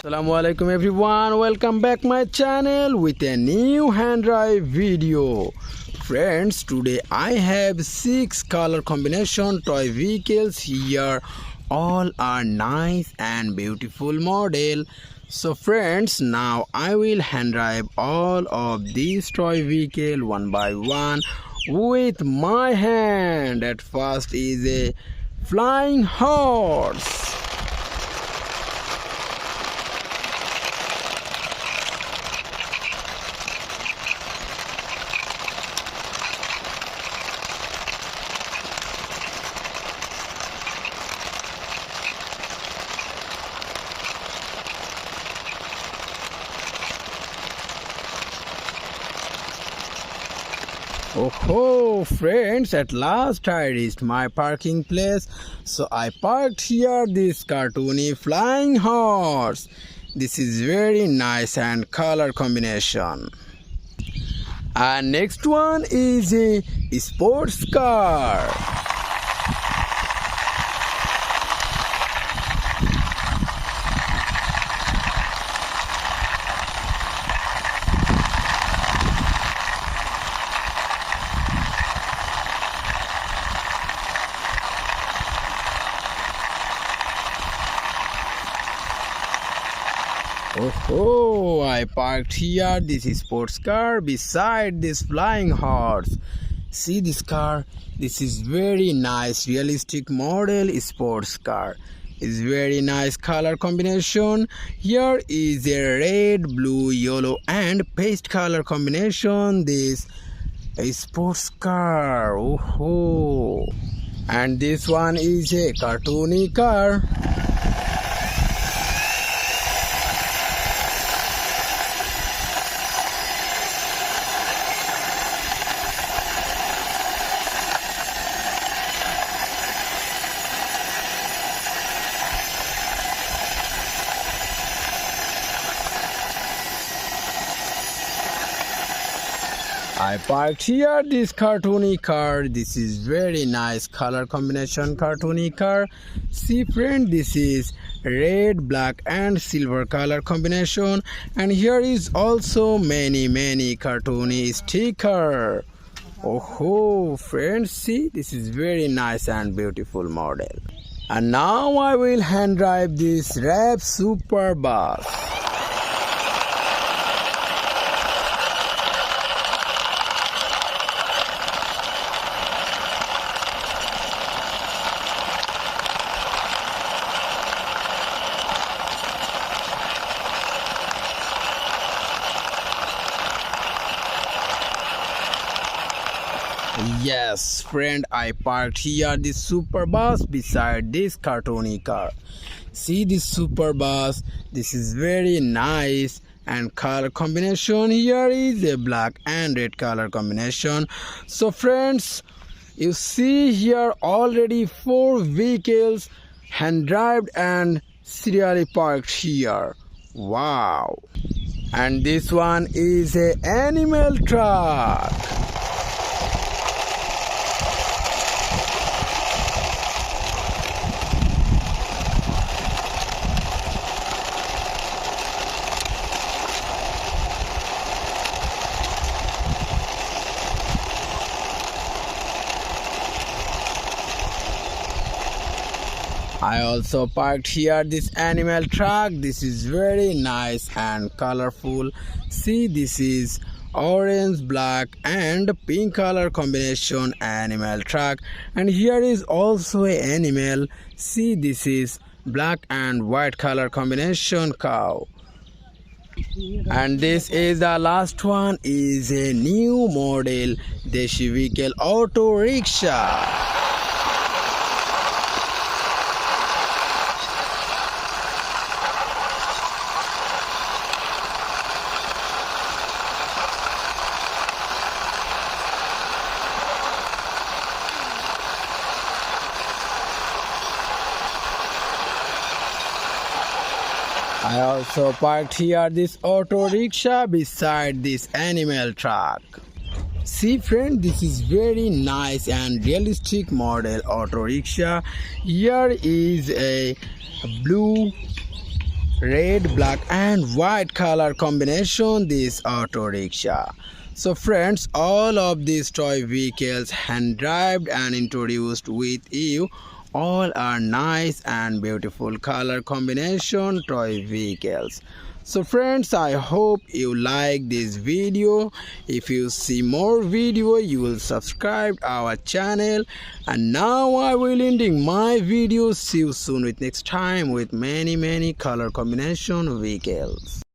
Assalamualaikum everyone, welcome back my channel with a new hand drive video. Friends, today I have 6 color combination toy vehicles here. All are nice and beautiful model. So friends, now I will hand drive all of these toy vehicle one by one with my hand. At first is a flying horse. Oh friends, at last I reached my parking place. So I parked here this cartoony flying horse. This is very nice and color combination. And next one is a sports car. Oh, I parked here this sports car beside this flying horse. See this car? This is very nice realistic model sports car. It's very nice color combination. Here is a red, blue, yellow and paste color combination. This a sports car. Oh, and this one is a cartoony car. I parked here this cartoony car. This is very nice color combination cartoony car. See friend, this is red, black and silver color combination. And here is also many cartoony sticker. Oh friends, see, this is very nice and beautiful model. And now I will hand drive this Rap Super Bus. Yes friend, I parked here this super bus beside this cartoony car. See this super bus, this is very nice and color combination. Here is a black and red color combination. So friends, you see here already 4 vehicles hand driven and serially parked here. Wow. And this one is a animal truck. I also parked here this animal truck. This is very nice and colorful. See, this is orange, black and pink color combination animal truck. And here is also an animal. See, this is black and white color combination cow. And this is the last one, is a new model Deshi vehicle auto rickshaw. I also parked here this auto rickshaw beside this animal truck. See friend, this is very nice and realistic model auto rickshaw. Here is a blue red, black and white color combination this auto rickshaw. So friends, all of these toy vehicles hand driven and introduced with you all are nice and beautiful color combination toy vehicles. So friends, I hope you like this video. If you see more video, you will subscribe our channel. And now I will ending my video. See you soon with next time with many color combination vehicles.